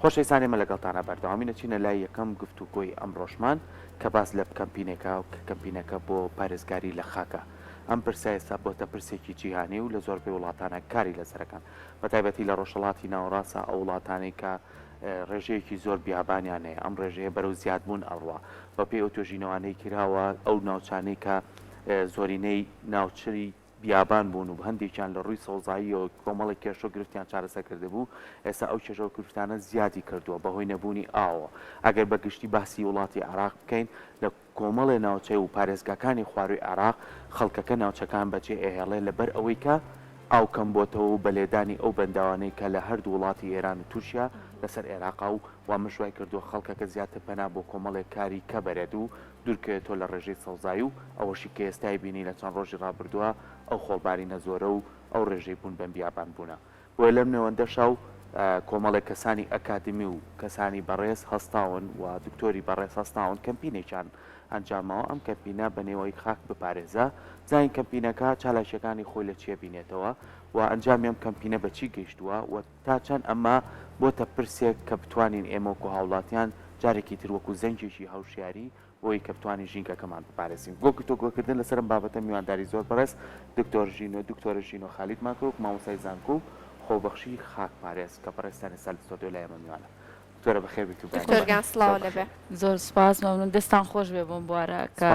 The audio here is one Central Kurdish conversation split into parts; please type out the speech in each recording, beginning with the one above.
خۆشەویستانی مە لەگەڵتانە بەردەوامینە چینە لای یەکەم گفتوگۆی ئەمڕۆژمان کە باس لە کەمپینێکە و کەمپینەکە بۆ پارێزگاری لە خاکە. ئەم پرسایستا بۆتە پرسێکی جیهانی و لە زۆربەی وڵاتانە کاری لەسەرەکان بە تایبەتی لە ڕۆژهەڵاتی ناوەڕاستە ئەو وڵاتانەی کە ڕێژەیەکی زۆر بیابانیان هەیە ئەم ڕێژەیە بەرەو زیادبوون ئەڕوا بە پێی ئۆتۆژینەوانەی کراوە ئەو ناوچانەی کە زۆرینەی ناوچری بیابان بوون و هەندێکیان لە ڕووی سەوزاییەوە کۆمەڵی کێشە گرفتیان چارەسەر کرده بوو ئێستا ئەو کێشە و گرفتانە زیادی کردووە بەهۆی نەبوونی ئاوە. ئەگەر بەگشتی باسی وڵاتی عێراق بکەین لە کۆمەڵی ناوچەی و پارێزگاکانی خواروی عێراق خەڵکەکە ناوچەکان بەجێ ئێهێڵێ لەبەر ئەوەی کە ئاو کەم بۆتەوە و بەلێدانی ئەو بەنداوانەی کە لە هەردوو وڵاتی ئێران و تووشیا لەسەر عێراقا و وامەشوای کردووە خەڵکەکە زیاتر پەنا بۆ کۆمەڵێک کاری کە بەرێت و دوورکەوێتەوە لە ڕێژەی سەوزایی و ئەوەشی کە ئێستای بینی لە چەند ڕۆژی ڕابردووە ئەو خۆڵبارینە زۆرە و ئەو ڕێژەی بوون بەم بیابان بوونە. بۆیە لەم نێوەندەشا و کۆمەڵێک کەسانی ئەکادمی و کەسانی بەڕێز هەستاون و دکتۆری بەڕێز هەستاون کەمپینێکیان ئەنجامەوە ئەم کەمپینە بەنێوەی خاک بپارێزە زین کەمپینەکە چالاشەکانی خۆی لە چیە بینێتەوە و ئەنجامی ئەم کەمپینە بەچی گەیشتووە و تا چەند ئەمە بۆتە پرسێک کە بتوانین ئێمە و هاوڵاتیان جارێکی تر وەکو زەنجێکی هاوشیاری بۆی کە بتوانین ژینگەکەمان بپارێزین. بۆ گفتوگۆکردن لەسەرم بابەتە میوانداری زۆر بەڕێز دکتۆرە ژینۆ خالیدمان کرد مامۆستای زانکۆ و خۆبەخشی خاک پارێز کە بەڕێستانی سال دۆ لای ئێمە میوانە. دکتۆرە بەخێر بیت و دکتۆرگان سڵاو لەبێ. زۆر سپاس مەمنون دەستان خۆش بێ بۆم بوارە کە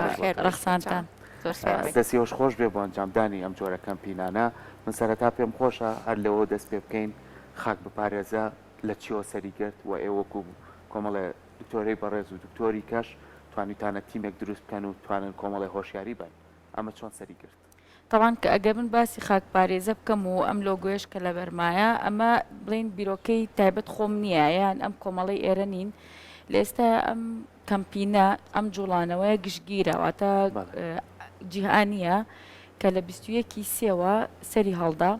ڕەخسانتان دەستیەوەش خۆش بێ بۆ ئەنجامدانی ئەم جۆرە کەمپینانە. من سەرەتا پێم خۆشە هەر لەوە دەست پێ بکەین خاک بپارێزە لە چیەوە سەریگرت و ئێوەکو کۆمەڵێ دکتۆرەی بەڕێز و دکتۆری کەش توانیتانە تیمێک دروست بکەن و توانن کۆمەڵی هۆشیاری بن. ئەمە چۆن سەریگرت؟ تەوان کە ئەگەر من باسی خاک پارێزە بکەم و ئەم لۆگۆیش کە لە بەرمایە ئەمە بڵین بیرۆکەی تایبەت خۆم نییە یان ئەم کۆمەڵی ئێرە نین لە ئێستا ئەم کەمپینە ئەم جوڵانەوەی گشتگیرەوەتە جیهانیە کە لە 21 سێوە سەری هەڵدا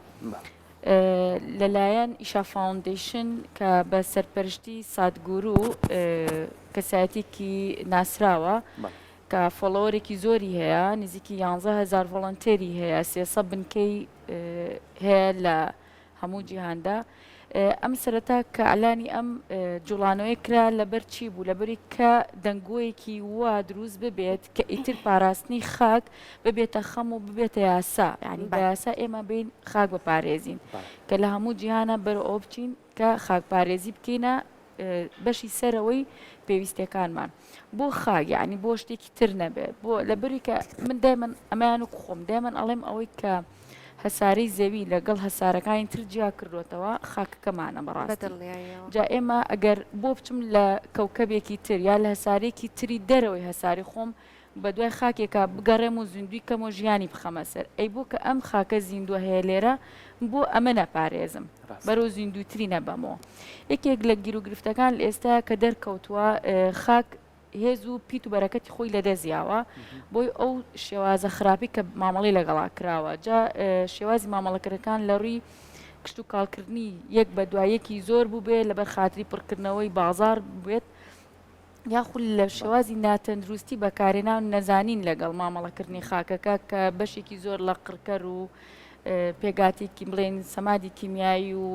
لەلایەن ئیشا فاوندیشن کە بە سەرپەرشتی سادگورو کەسایەتێکی ناسراوە کە فۆلۆوەرێکی زۆری هەیە نزیکی 11,000 ڤۆڵەنتێری هەیە 300 بنکەی هەیە لە هەموو جیهاندا. ئەم سەرەتا کە ئەلانی ئەم جوڵانەوەی کرا لەبەر چی بوو لەبەری کە دەنگۆیەکی وا دروست ببێت کە ئیتر پاراستنی خاک ببێتە خەم و ببێتە یاسا یعنی بە یاسا ئێمە بین خاک بپارێزین کە لە هەموو جیهانە بەرە ئەو بچین کە خاک پارێزی بکەینە بەشی سەرەوەی پێویستەکانمان بۆ خاک یعنی بۆ شتێکی تر نەبێت بۆ لەبەری کە من دایمەن ئەمەیان و خۆم دایمەن ئەڵێم ئەوەی کە هەسارەی زەوی لەگەڵ هەسارەکانی تر جیا کردوێتەوە خاکەکەمانە بەڕاستی جا ئێمە ئەگەر بۆ بچم لە کەوکەبێکی تر یا لە هەسارێکی تری دەرەوەی هەساری خۆم بە دوای خاکێکە بگەڕێم و زیندوی کەم و ژیانی بخەمە سەر ئەی بۆ کە ئەم خاکە زیندوە هەیە لێرە بۆ ئەمە نەپارێزم بەرەو زیندوتری نەبەمەوە. یەکێک لە گیرروگرفتەکان لە ئێستا کە دەرکەوتووە خاک هێز و پیت و بەرەکەتی خۆی لەدەزیاوە بۆی ئەو شێوازە خراپی کە مامەڵی لەگەڵا کراوە جا شێوازی مامەڵەکەرەکان لە ڕووی کشت و کاڵکردنی یەک بە دوایەکی زۆر بوو بێ لەبەر خاتری پڕکردنەوەی بازار بێت یاخود لە شێوازی ناتەندروستی بەکارێنا و نەزانین لەگەڵ مامەڵەکردنی خاکەکە کە بەشێکی زۆر لە قڕکەر و پێگاتێکی بڵێن سەمادی کیمیایی و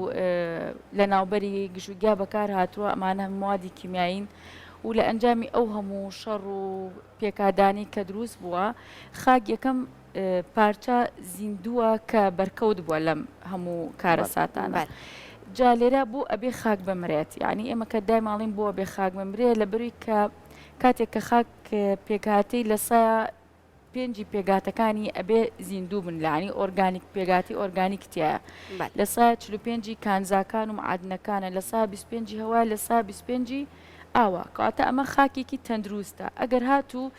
لە ناوبەری گژوگیا بەکار هاتووە ئەمانە موادی کیمیاین و لە ئەنجامی ئەو هەموو شەڕ و پێکادانی کە دروست بووە خاک یەکەم پارچە زیندووە کە بەرکەوت بووە لەم هەموو کارە ساتانە. جا لێرە بۆ ئەبێ خاک بمرێت یعنی ئێمە کە دای ماڵین بۆ ئەبێ خاک بمرێت لە بەروی کە کاتێک کە خاک پێکهاتەی لە سایە پێنجی پێگاتەکانی ئەبێ زیندوو بن لانی ئۆرگانیک پێگاتی ئۆرگانیک تایە لە سایە 45 کانزاکان و معادنەکانە لە سا 25 هەوا لە سا 25 ئاوە کاتە ئەمە خاکێکی تەندروستە ئەگەر هاتوو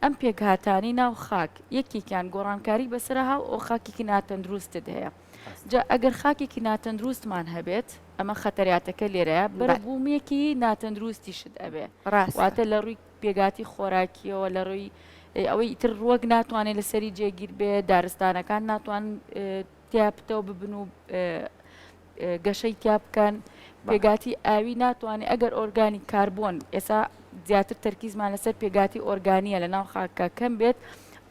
ئەم پێکهاتانی ناو خاک یەکێکیان گۆڕانکاری بەسرە هاو ئەو خاکێکی ناتەندروستت هەیە جا ئەگەر خاکێکی ناتەندروستمان هەبێت ئەمە خەتەریاتەکە لێرەیە بەرەبوومێکی ناتەندروستیشت ئەبێ واتە لە ڕووی پێگاتی خۆراکیەوە لە ڕووی ئەوەی ئیتر ڕوەک ناتوانێت لەسەری جێگیر بێت دارستانەکان ناتوان تیاپتەوە ببن و گەشەی تیا بکەن پێگاتی ئاوی ناتوانێت ئەگەر ئۆرگانی کاربۆن ئێستا زیاتر تەرکیزمان لەسەر پێگاتی ئۆرگانیە لە ناو خاکە کەم بێت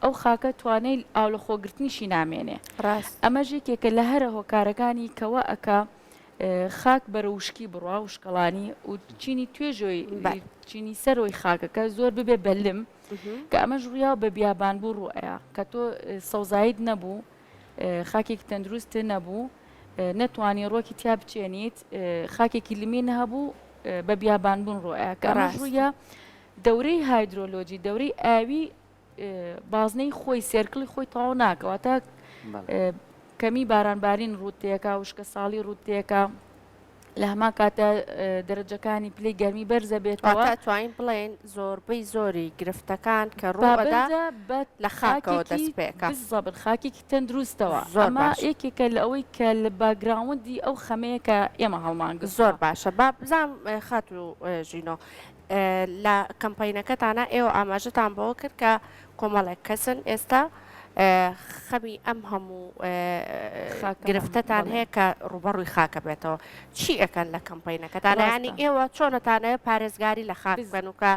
ئەو خاکە توانەی ئاو لە خۆگرتنیشی نامێنێ ئەمە ژێکێکە لە هەرە هۆکارەکانی کەوە ئەکا خاک بەرەوشکی بڕوا وشکەڵانی و چینی توێژۆی چینی سەرۆی خاکەکە زۆر ببێ بەلم کە ئەمە ژووریا بە بیابان بوو ڕوئەیە کە تۆ سەوزایت نەبوو خاکێکی تەندروستە نەبوو نەتوانی ڕۆکی تیا بچێنیت خاکێکی لمی نەهەبوو بە بیابان بوون ڕۆیە کە ئەمە ژووریا دەورەی هایدرۆلۆجی دەورەی ئاوی بازنەی خۆی سێرکڵی خۆی تەواو ناکەواتە کەمی بارانبارین ڕوتەیەەکە وشکە ساڵی ڕوتەیەەکە لە هەما کاتە دەرەجەکانی پلەی گەرمی بەرزە بێتەوە توانین بڵێن زۆربەی زۆری گرفتەکان کە ڕووبەدا لە خاکەوە دەست پێکە زەبر خاکێکی تەندروستەوە ئەمە یەکێکە لە ئەوەی کە لە باگراوندی ئەو خەمەیە کە ئێمە هەڵمانگە زۆر باشە با بزانام خات و ژینۆ لە کەمپینەکەتانە ئێوە ئاماژەتان بەوە کرد کە کۆمەڵێک کەسن ئێستا خەمی ئەم هەموو گرفتەتان هەیە کە ڕوبەڕووی خاکە بێتەوە چی ئەەکەن لە کەمپینەکەتانە ینی ئێوە چۆنەتانەیە پارێزگاری لە خاک بن و کە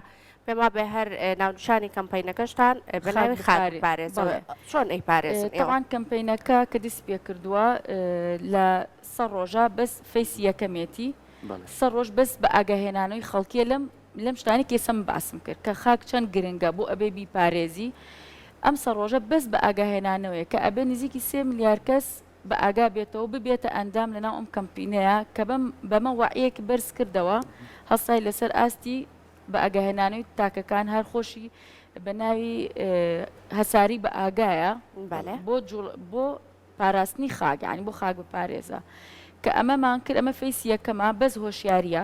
پێما بێ هەر ناونشانی کەمپینەکەشتان بەناوی خاک پارێزەوە چۆن ئەی پارێزن ئێوان کەمپینەکە کە دەست پێ کردووە لە سەر ڕۆژە بەس فەیسی یەکەمێتی سەر ڕۆژ بەس بە ئاگاهێنانەوەی خەڵکیە لەم شتانی کێسەم باسم کرد کە خاک چەند گرنگە بۆ ئەبێ بیپارێزی ئەم سەرڕۆژە بەس بە ئاگاهێنانەوەیە کە ئەبێ نزیکی 3 ملیار کەس بە ئاگا بێتەوە ببێتە ئەندام لەناو ئەم کەمپینەیە کە بەمە وعیەکی بەرز کردەوە هەسای لەسەر ئاستی بە ئاگاهێنانەوەی تاکەکان هەر خۆشی بە ناوی هەساری بە ئاگایە بۆ پاراستنی خاک ینی بۆ خاک بپارێزە کە ئەمەمان کرد ئەمە فەیسی یەکەمە بەس هۆشیاریە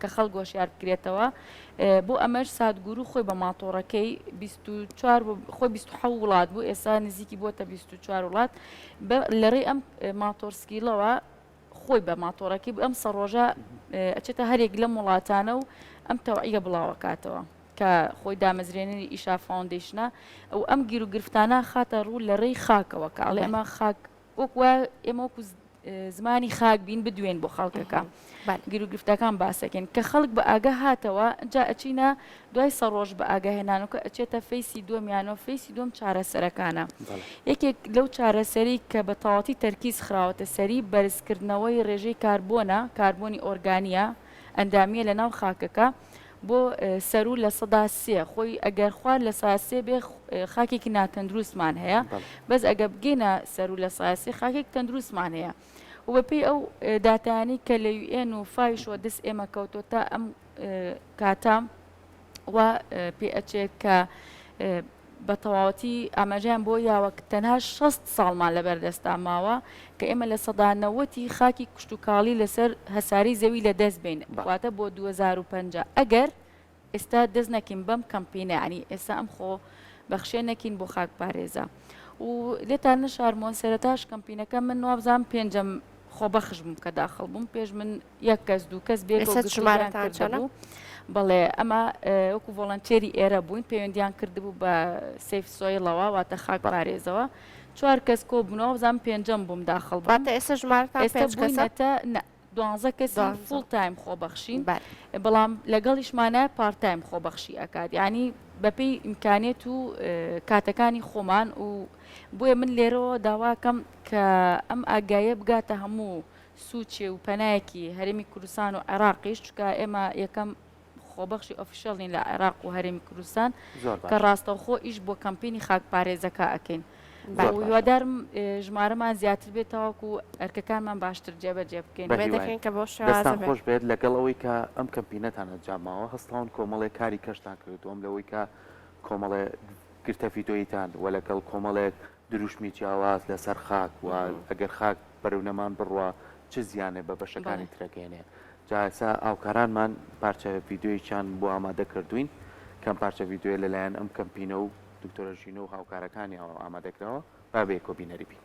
کە خەڵک هۆشیار بکرێتەوە بۆ ئەمەش سادگور و خۆی بە ماتۆڕەکەی 24 خۆی 27 وڵات بوو ئێستا نزیکی بۆتە 24 وڵات لەڕێی ئەم ماتۆرسکیلەوە خۆی بە ماتۆڕەکەی ئەم سەڕۆژە ئەچێتە هەرێک لەم وڵاتانە و ئەم تەوعیە بڵاوەکاتەوە کە خۆی دامەزرێنەری ئیشا فاوندیشنە ئەو ئەم گیر و گرفتانە خاتە ڕوو لە ڕێی خاکەوە کە ئەڵێ ئەمە خاک وەکوە ئێمە وەکو زمانی خاک بین بدوێن بۆ خەڵکەکە گیر و گرفتەکان باسەکەن کە خەڵک بە ئاگا هاتەوە جا ئەچینە دوای سەڕۆژ بە ئاگاهێنانەوە ئەچێتە فەیسی دووەمیانەوە فەیسی دوم چارەسەرەکانە یەکێک لەو چارەسەری کە بە تەواوەتی تەرکیز خراوەتە سەری بەرزکردنەوەی ڕێژەی کاربۆنی ئۆرگانیە ئەندامیە لە ناو خاکەکە بۆ سەرو لە سەدا سێ خۆی ئەگەر خوارد لە ساسێ بێ خاکێکی ناتەندروستمان هەیە بەس ئەگە بگەینە سەرو لە ساسێ خاکێک تەندروستمان هەیە و بەپێی ئەو داتانی کە لە UN و فایشەوە دەست ئێمە کەوتۆ تا ئەم کاتام و پێ ئەچێت کە بە تەواوەتی ئاماژیان بۆ یاوە تەنها 6 ساڵمان لەبەردەستا ماوە کە ئێمە لە سەدانەوەتی خاکی کشتتوکاڵی لەسەر هەساری زەوی لە دەست بین واتە بۆ 2050 ئەگەر ئێستا دەست نەکەین بەم کەمپینە ینی ئێستا ئەم خۆ بەخشێ نەکەین بۆ خاک پارێزە و لێتان نەشارمۆن سەرەتاش کەمپینەکە من وابزانام پێنجەم خۆبەخش بووم کە داخڵ بووم پێش من 1 کەس 2 کەس بێت بەڵێ ئەمە وەکو ڤۆڵەنتێری ئێرە بووین پەیوەندیان کردبوو بە سیف سۆیڵەوە واتە خاک پارێزەوە 4 کەس کۆ بوونەوە بزانام پێنجەم بووم داخڵ بووم ئێستا ژمارەتان ئێستا بووینەتە 12 کەسی فول تایم خۆبەخشین بەڵام لەگەڵیشمانە پارت تایم خۆبەخشی ئەکات ینی بەپێی ئیمکانێت و کاتەکانی خۆمان و بۆیە من لێرەوە داواکەم کە ئەم ئاگایە بگاتە هەموو سوچێ و پەنایەکی هەرێمی کوردستان و عێراقیش چکە ئێمە یەکەم خۆبەخشی ئۆفیشەڵین لە عێراق و هەرێمی کوردستان کە ڕاستەوخۆ ئیش بۆ کەمپینی خاک پارێزەکە ئەکەین هیوادارم ژمارەمان زیاتر بێتەوەکو ئەرکەکانمان باشتر جێبەجێ بکەین دەکەین کە بۆ دەستان خۆش بێت لەگەڵ ئەوەی کە ئەم کەمپینەتانە جاماوە هەستاون کۆمەڵێک کاری کەشتان کردوم لەوەی کە کۆمەڵێ گرتە ڤیدۆیتان و لەگەڵ کۆمەڵێک دروشمی جیاواز لەسەر خاک و ئەگەر خاک بەرەونەمان بڕوە چ زیانێ بە بەشەکانی ترەکەێنێ جاسا ئاوکارانمان پارچە ڤیددیۆیچان بۆ ئامادە کردوین کەم پارچە ڤیددیۆ لەلایەن ئەم کەمپینە و دکتۆرە ژینۆ و هاوکارەکانی ئامادەکرەوە با بێ کۆبینەری بین.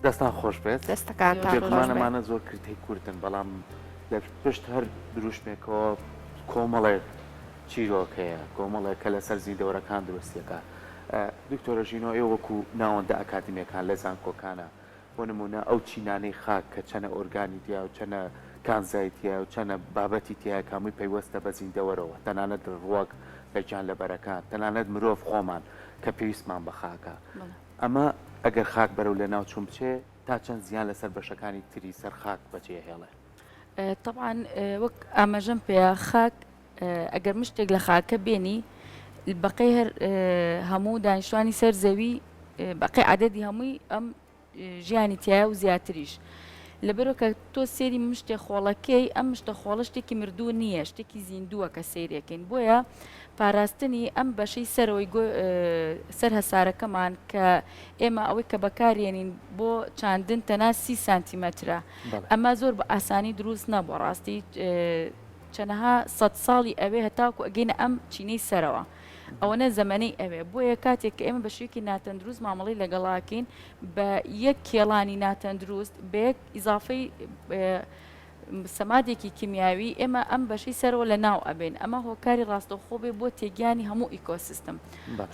دەستان خۆش بێت دەستەکانتان خۆش بێت. پێگومانەمانە زۆر کرتەی کوردن بەڵام لە پشت هەر دروشمێکەوە کۆمەڵێک چیرۆک هەیە کۆمەڵێک کە لەسەر زیندەوەرەکان دروستیەکە. دکتۆرە ژینۆ ئێوە وەکو ناوەندە ئەکادمیەکان لە زانکۆکانە بۆ نمونە ئەو چینانەی خاک کە چەنە ئۆرگانی تیا و چەنە کانزایتیە و چەنە بابەتی تایە کامی پەیوەستە بە زیندەوەرەوە تەنانەت ڕووەک لە گیانلەبەرەکان تەنانەت مرۆڤ خۆمان کە پێویستمان بە خاکە. ئەمە ئەگەر خاک بەرەو لە ناو چوون بچێ تا چەند زیان لەسەر بەشەکانی تری سەر خاک بەجێ هێڵێ. طبعا وەک ئاماژەم پێە خاک ئەگەر مشتێک لە خاکە بێنی بەقەی هەر هەموو دانیشتوانی سەر زەوی بەقەی عادەدی هەمووی ئەم ژیانی تایە و زیاتریش لەبەرەوە کە تۆ سێری مشتێ خۆڵەکەی ئەم مشتە خۆڵە شتێکی مردوو نییە شتێکی زیندووە کە سیرەکەین بۆیە پاراستنی ئەم بەشەی سەرەوەی سەر هەسارەکەمان کە ئێمە ئەوەی کە بەکارێنین بۆ چاندن تەنها 30 سانتیمەترە ئەمە زۆر بە ئاسانی دروست نەبووە ڕاستی چەنەها 100 ساڵی ئەوێ هەتاکو ئەگەینە ئەم چینەی سەرەوە ئەوەنە زەمەنەی ئەوێ بۆیە کاتێک کە ئێمە بە شوێکی ناتەندروست مامەڵی لەگەڵاکەین بە یەک کێڵانی ناتەندروست بە یەک ئیزافەی سەمادێکی کیمیاوی ئێمە ئەم بەشەی سەرەوە لە ناو ئەبێن ئەمە هۆکاری ڕاستەوخۆ بێ بۆ تێگیانی هەموو ئیکۆسیستم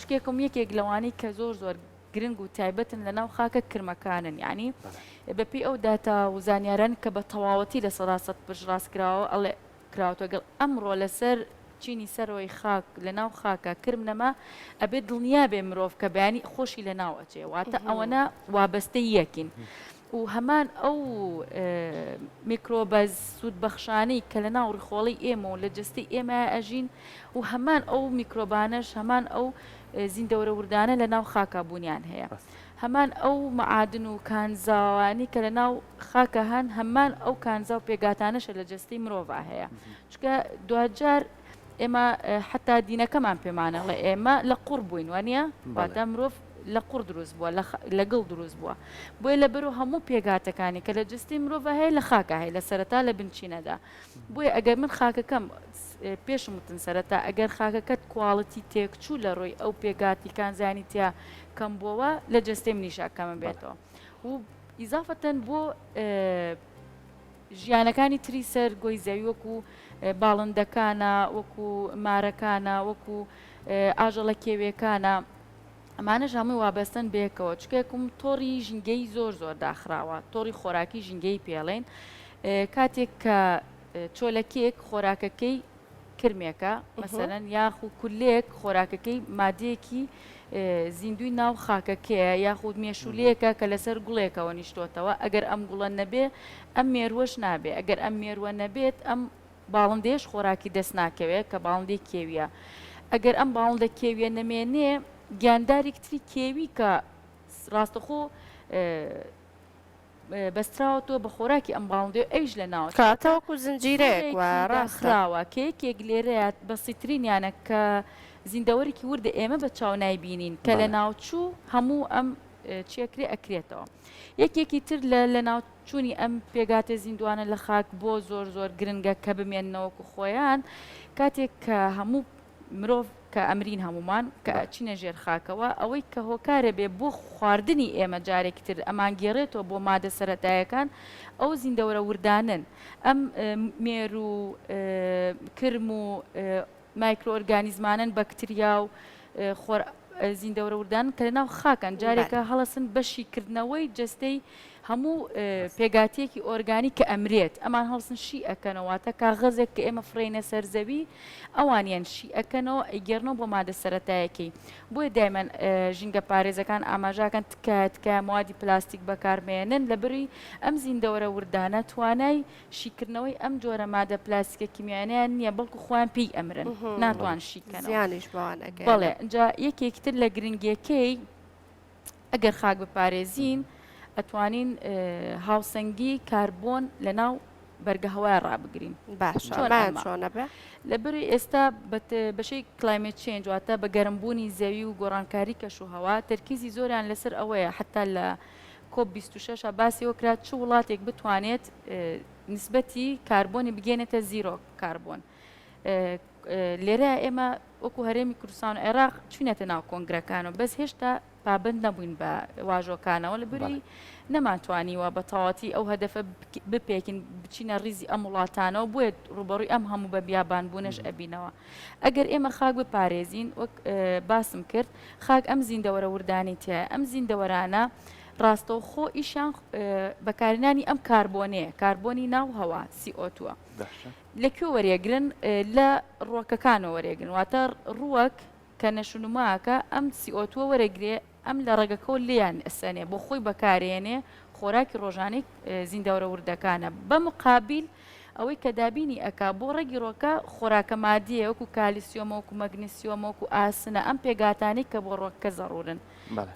شتێکم یەکێک لەوانەی کە زۆر زۆر گرنگ و تایبەتن لە ناو خاکە کرمەکانن یعنی بەپێی ئەو داتا و زانیاران کە بە تەواوەتی لە 100% پشتڕاستکراوە ئەڵێ کراوەتە گەڵ ئەمڕۆ لەسەر چینی سەرەوەی خاک لە ناو خاکە کرم نەما ئەبێت دڵنیا بێ مرۆڤ کە بەیانی خۆشی لە ناو ئەچێ واتە ئەوەنە وابەستەی یەکین و هەمان ئەو میکرۆبە سوودبەخشانەی کە لە ناو ڕخۆڵی ئێمە و لە جستی ئێمە ئەژین و هەمان ئەو میکرۆبانەش هەمان ئەو زیندەوەرە وردانە لە ناو خاکە بوونیان هەیە هەمان ئەو مەعادن و کانزاوانی کە لە ناو خاکە هەن هەمان ئەو کانزا و پێگاتانەشە لە جستی مرۆڤ هەیە چکە دوجار ئێمە حتا دینەکەمان پێمانەڵێ ئێمە لە قوڕ بووین وانە باتە مرۆڤ لە قوڕ دروست بووە لەگەڵ دروست بووە بۆیە لەبەرەوە هەموو پێگاتەکانی کە لە جستی مرۆڤ هەیە لە خاکە هەیە لە سەرەتا لە بنچینەدا بۆیە ئەگەر من خاکەکەم پێشم وتن سەرەتا ئەگەر خاکەکەت کوواڵەتی تێکچوو لە ڕۆی ئەو پێگاتی کانزانی تیا کەم بووە لە جستێ منیشا کەمە بێتەوە و ئیزافەتەن بۆ ژیانەکانی تری سەر گۆی زەوی وەکو باڵندەکانە وەکو مارەکانە وەکو ئاژەڵە کێوێکانە ئەمانەش هەمووی وابەستن بێکەوە چکێکم تۆڕی ژینگەی زۆر زۆر داخراوە تۆڕی خۆراکی ژینگەی پێڵێن کاتێک کە چۆلەکێک خۆراکەکەی کرمێکە مەسەرەن یاخو کولێک خۆراکەکەی مادەیەکی زیندوی ناو خاکەکەیە یاخود مێشولەیەکە کە لەسەر گوڵێکەوە نیشتۆتەوە ئەگەر ئەم گوڵە نەبێ ئەم مێروەش نابێ ئەگەر ئەم مێروە نەبێت ئەم باڵندێش خۆراکی دەست ناکەوێت کە باڵندەی کێویە ئەگەر ئەم باڵندە کێویە نەمێنێ گیاندارێکتری کێوی کە ڕاستەخۆ بەستراوەتەوە بە خۆراکی ئەم باڵندێ ئەیش لە ناوە کاتەوەکو زنجیرەیەک ڕاستراوە کەیەکێک لێرەیە بەسیترینیانە کە زیندەوەرێکی وردە ئێمە بە چاو نایبینین کە لە ناوچوو هەموو ئەم چێکرێ ئەکرێتەوە یەکێکی تر لە ناوچوونی ئەم پێگاتە زیندوانە لە خاک بۆ زۆر زۆر گرنگە کە بمێننەوەکو خۆیان کاتێک کە هەموو مرۆڤ کە ئەمرین هەمومان کە چینە ژێر خاکەوە ئەوەی کە هۆکارە بێ بۆ خواردنی ئێمە جارێکی تر ئەمان گێڕێتەوە بۆ مادە سەرەتایەکان ئەو زیندەوەرە وردانن ئەم مێر و کرم و مایکرۆئۆرگانیزمانن بەکتریا و زیندەوەرە وردان کە لە ناو خاکەن جارێکە هەڵەسن بەشیکردنەوەی جستەی هەموو پێگاتیەکی ئۆرگانی کە ئەمرێت ئەمان هەڵسن شی ئەەکەنەوەتە کاغەزێک کە ئێمە فڕینە سەرزەوی ئەوانیان شی ئەەکەنەوە ئەیگەرنەوە بۆ مادە سەرەتایەکەی بۆیە دایمەن ژینگە پارێزەکان ئاماژاکەن تکە موادی پلاستیک بەکارمێنن لە بری ئەم زیندەوەرە وردانە توانای شیکردنەوەی ئەم جۆرە مادە پلاستیکە کیمیانیان نییە بەڵکو خۆیان پێی ئەمرن ناتوان شیکەنەوە بەڵێ اینجا یەکێکتر لە گرنگیەکەی ئەگەر خاک بپارێزین ئەتوانین هاوسەنگی کاربۆن لە ناو بەرگە هەوای ڕابگرین لەبەری ئێستا بەشەی کلایمێت چێنج واتە بە گەرمبوونی زەوی و گۆڕانکاری کەش و هەوا تەرکیزی زۆریان لەسەر ئەوەیە حتا لە کۆب 26 باسی وەکرات چ وڵاتێک بتوانێت نسبەتی کاربۆنی بگێنێتە زیرۆ کاربۆن لێرە ئێمە وەکو هەرێمی کوردستان و عێراق چوونەتە ناو کۆنگرەکانەوە بەس هێشتا پابند نەبووین بە واژۆکانەوە لە بری نەمانتوانیوە بە تەواتی ئەو هەدەفە بپێکین بچینە ڕیزی ئەم وڵاتانەوە بۆیە ڕوبەڕووی ئەم هەموو بە بیابانبوونەش ئەبینەوە ئەگەر ئێمە خاک بپارێزین وەک باسم کرد خاک ئەم زیندەوەرە وردانی تایە ئەم زیندەوەرانە ڕاستەوخۆ ئیشان بەکارهێنانی ئەم کاربۆنەیە کاربۆنی ناو هەوا CO2 لەکوێ وەرێگرن لە ڕووەکەکانەوە وەرێگرن واتە ڕووەک کە نەشونماکە ئەم CO2 وەرەگرێ ئەم لە ڕێگەکەەوە لیان ئەسەنێ بۆ خۆی بەکارێنێ خۆراکی ڕۆژانەی زیندەوەرە وردەکانە بە مقابل ئەوەی کە دابینی ئەکا بۆ ڕێگی ڕۆکە خۆراکە مادیە وەکو کالیسیۆمە وەکو مەگنیسیۆمە وەکو ئاسنە ئەم پێگاتانی کە بۆ ڕۆکەکە زەڕورن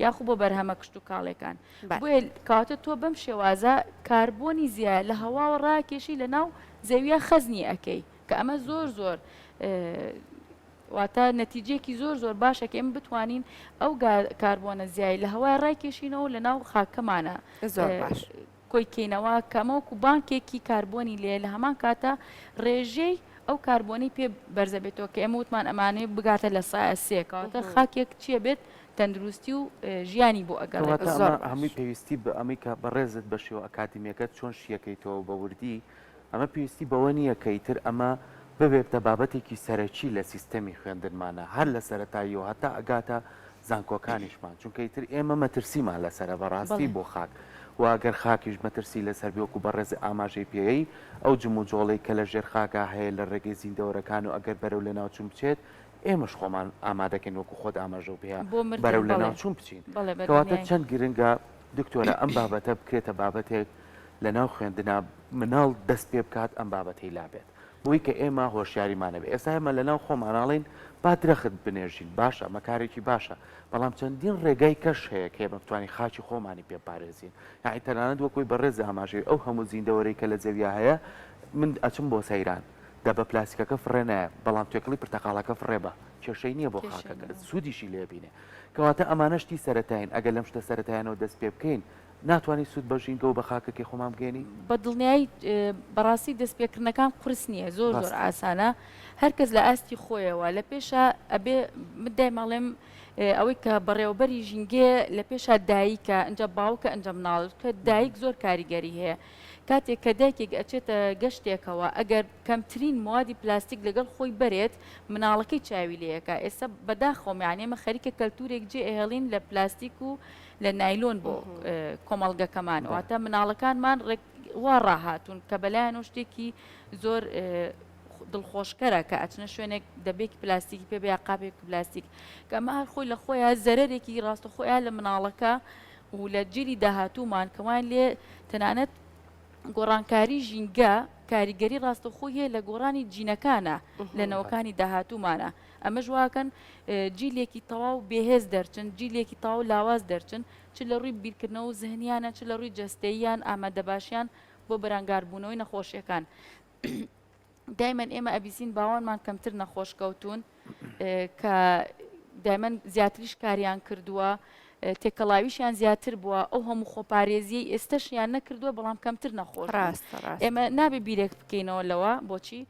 یاخو بۆ بەرهەمە کشت و کاڵەکان بۆیە کاتە تۆ بەم شێوازە کاربۆنی زیاد لە هەواوە ڕاکێشی لە ناو زەویە خەزنی ئەەکەی کە ئەمە زۆر واتە نەتیجەیەکی زۆر باشە کە ئێمە بتوانین ئەو کاربۆنە زیای لە هەوای ڕاکێشینەوە لە ناو خاکەمانە کۆیکەینەوە کەمەوەکو بانکێکی کاربۆنی لێ لە هەمان کاتە ڕێژەی ئەو کاربۆنی پێ بەرزە بێتەوە کە ئێمە وتمان ئەمانەیە بگاتە لە سایە سێکەوەتە خاکێک چیە بێت تەندروستی و ژیانی بۆ ئەگەڵ هەمووی پێویستی بە ئەمیکە بەڕێزت بەشێوە ئەکادمیەکەت چۆن شیەکەیتەوە بە وردی ئەمە پێویستی بەوە نییە کەیتر ئەمە ببێتە بابەتێکی سەرەکی لە سیستەمی خوێندنمانە هەر لە سەرەتاییەوە هەتا ئەگاتە زانکۆکانیشمان چونکە ئیتر ئێمە مەترسیمان لەسرە بەڕاستی بۆ خاک واگەر خاکیش مەترسی لەسەر بێوەکو بەڕێز ئاماژەی پێی ئەو جمو جۆڵی کە لە ژێر خاکە هەیە لە ڕێگەی زیندەوەرەکان و ئەگەر بەرەو لە ناوچوون بچێت ئێمەش خۆمان ئامادەکەین وەکو خۆت ئاماژە بێ بەرەو لە ناوچوون بچین کەواتە چەند گرنگە دکتۆرە ئەم بابەتە بکرێتە بابەتێک لە ناو خوێندنا مناڵ دەست پێ بکات ئەم بابەتەی لابێت بۆی کە ئێمە هۆشیاریمانە بێ ئێستا ئێمە لە ناو خۆماناڵین با درەخت بنێژین باشە مەکارێکی باشە بەڵام چەندین ڕێگای کەش هەیە کە ئێمە بتوانین خاچی خۆمانی پێپارێزین یعنی تەنانەت وەکوی بەڕێز ئاماژەی ئەو هەموو زیندەوەرەی کە لە زەویا هەیە من ئەچم بۆ سەیران دە بە پلاستیکەکە فڕێ نایە بەڵام توێکڵی پرتەقاڵەکە فڕێبە کێشەی نییە بۆ خاکەکە سوودیشی لێبینێ کەواتە ئەمانەشتی سەرەتاین ئەگەر لەم شتە سەرەتایانەوە دەست پێ بکەین ناتوانانی سوود بەژینگە و بە خاکەکەی خۆمان بگەێنی بە دڵنیایی بەڕاستی دەستپێکردنەکان قرس نییە زۆر ئاسانە هەرکەس لە ئاستی خۆیەوە لە پێشە ئەبێ مدای ماڵێم ئەوەی کە بەڕێوەبەری ژینگێ لە پێشە دایکە ئەنج باوکە ئەنج مناڵ کە دایک زۆر کاریگەری هەیە کاتێک کە دایکێک ئەچێتە گەشتێکەوە ئەگەر کەمترین موادی پلاستیک لەگەڵ خۆی بەرێت مناڵەکەی چاوی لەیەکە ئێستا بەداخۆمیانێمە خەریکە کەلتورێک جێ ئەهێڵین لە پلاستیک و لە نایلۆن بۆ کۆمەڵگەکەمان واتە مناڵەکانمان وا ڕاهاتون کە بەلایەن شتێکی زۆر دڵخۆشکەرە کە ئەچنە شوێنێک دەبێت پلاستیکی پێ بیا قاپێک پلاستیک کە ئەمە هەر خۆی لە خۆیان زەرێکی ڕاستەخۆیان لە مناڵەکە و لە جیلی داهاتوومان کەوان لێ تەنانەت گۆڕانکاری ژینگە کاریگەری ڕاستەخۆی هەیە لە گۆڕانی جینەکانە لە نەوەکانی داهاتوومانە ئەمە ژواکەن جیلێکی تەواو بێهێز دەرچن جیلێکی تاو لاواز دەرچن چ لە ڕووی بیرکردنەوە و زەهنیانە چ لە ڕووی جەستەییان ئامادەباشیان بۆ بەرانگاربوونەوەی نەخۆشیەکان دایمەن ئێمە ئەبیسین باوانمان کەمتر نەخۆشکەوتون کە دایمەن زیاتریش کاریان کردووە تێکەڵاویشیان زیاتر بووە ئەو هەموو خۆپارێزیی ئێستاشیان نەکردووە بەڵام کەمتر نەخۆش ئێمە نابێ بیرێک بکەینەوە لەوە بۆچی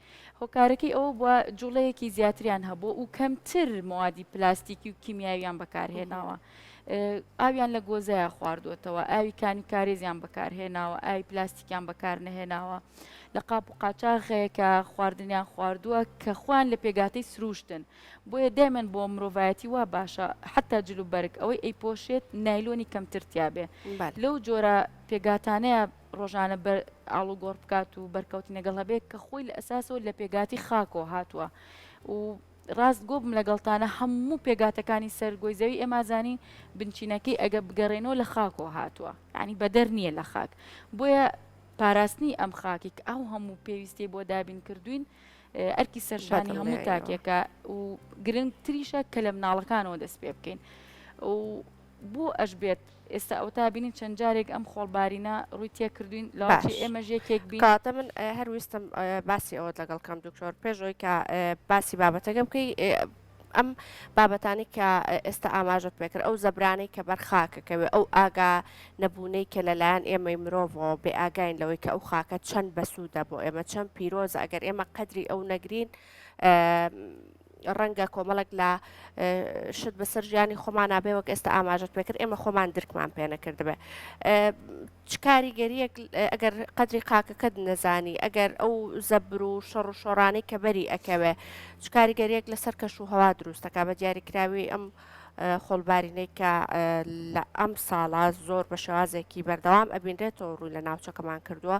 هۆکارەکەی ئەوە بووە جوڵەیەکی زیاتریان هەبوو و کەمتر موادی پلاستیکی و کیمیاویان بەکارهێناوە ئاویان لە گۆزەیە خواردوێتەوە ئاوی کانی کارێزیان بەکارهێناوە ئاوی پلاستیکیان بەکار نەهێناوە لە قاپ و قاچاغەیە کە خواردنیان خواردووە کە خوان لە پێگاتەی سروشتن بۆیە دایمەن بۆ مرۆڤایەتی وا باشە حتا جلو بەرگ ئەوەی ئەیپۆشێت نایلۆنی کەمترتیابێ لەو جۆرە پێگاتانەیە ڕۆژانە ئاڵو گۆڕ بکات و بەرکەوتی نەگەڵ هەبێت کە خۆی لە ئەساسەوە لە پێگاتی خاکۆ هاتووە و ڕاست گۆ بم لەگەڵتانە هەموو پێگاتەکانی سەرگۆی زەوی ئێمازانی بنچینەکەی ئەگە بگەڕێنەوە لە خاکۆ هاتووە ینی بەدەر نییە لە خاک بۆیە پاراستنی ئەم خاکێک ئەو هەموو پێویستی بۆ دابین کردوین ئەرکی سەرشانی هەموو تاکێکە و گرنگتریشە کە لە مناڵەکانەوە دەست پێ بکەین و بۆ ئەش بێت ئێستا ئەو تا بینین چەند جارێک ئەم خۆڵبارینە ڕووی تێکردوین لاوی ئێمە ژێکێک بین کاتە من هەرویستم باسی ئەوە لەگەڵ کەم دکتۆر پێشەوەی کە باسی بابەتەکە بکەی ئەم بابەتانی کە ئێستا ئاماژت پێکرد ئەو زەبرانەی کە بەرخاکەکەوێ ئەو ئاگا نەبوونەی کە لەلایەن ئێمەی مرۆڤەوە بێ ئاگاین لەوەی کە ئەو خاکە چەند بەسوودە بۆ ئێمە چەند پیرۆزە ئەگەر ئێمە قەدری ئەو نەگرین ڕەنگە کۆمەڵک لە شت بەسەر ژیانی خۆمان نابێ وەک ئێستا ئاماژت پێکرد ئێمە خۆمان درکمان پێ نەکردبێ چ کاریگەریەک ئەگەر قەدری قاکەکەت نەزانی ئەگەر ئەو زەبر و شەڕ و شۆڕانەی کە بەری ئەکەوێ چ کاریگەریەک لەسەر کەش و هەوا دروستەکە بە دیاریکراوی ئەم خۆڵبارینەی کە لە ئەم ساڵا زۆر بە شێوازێکی بەردەوام ئەبینرێتەوە ڕووی لە ناوچەکەمان کردووە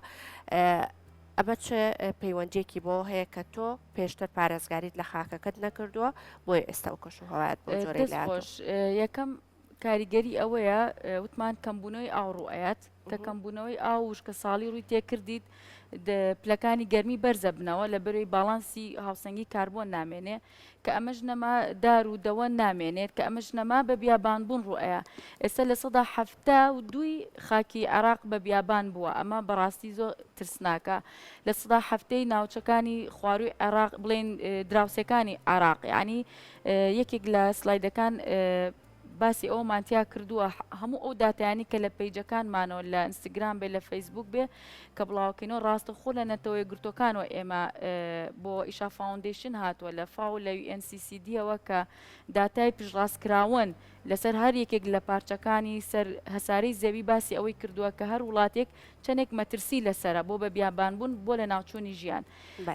ئەمە چه پەیوەندێکی بۆ هەیە کە تۆ پێشتر پارێزگاریت لە خاکەکەت نەکردووە بۆیە ئێستا و کەش و هەوایەت بۆ جۆرەی خۆش یەکەم کاریگەری ئەوەیە وتمان کەمبوونەوەی ئاوڕوئەت کە کەمبوونەوەی ئاوش کە ساڵی ڕووی تێکردیت پلەکانی گەرمی بەرزە بنەوە لە بەروی باڵانسی هاوسەنگی کاربۆن نامێنێ کە ئەمەش نەما دار و دەوە نامێنێت کە ئەمەش نەما بە بیابانبوون ڕوئەیە ئێستا لە سەدا هەفتە و دوی خاکی عراق بە بیابان بووە ئەمە بەڕاستی زۆر ترسناکە لە سەدا هەفتەی ناوچەکانی خواروی عراق بڵێن دراوسەکانی عراق یعنی یەکێک لە سلایدەکان باسی ئەو مانتیا کردووە هەموو ئەو داتایانی کە لە پیجەکانمانەوە لە ئینستاگرام بێ لە فەیسبوک بێ کە بڵاوکەینەوە ڕاستە خۆ لە نەتەوەی گرتوەکانەوە ئێمە بۆ ئیشا فاوندیشن هاتووە لە فاو لە UNCCD-ەوە کە داتای پشڕاستکراون لەسەر هەر یەکێک لە پارچەکانی سەر هەسارەی زەوی باسی ئەوەی کردووە کە هەر وڵاتێک چەندێک مەترسی لەسرە بۆ بە بیابانبوون بۆ لە ناوچوونی ژیان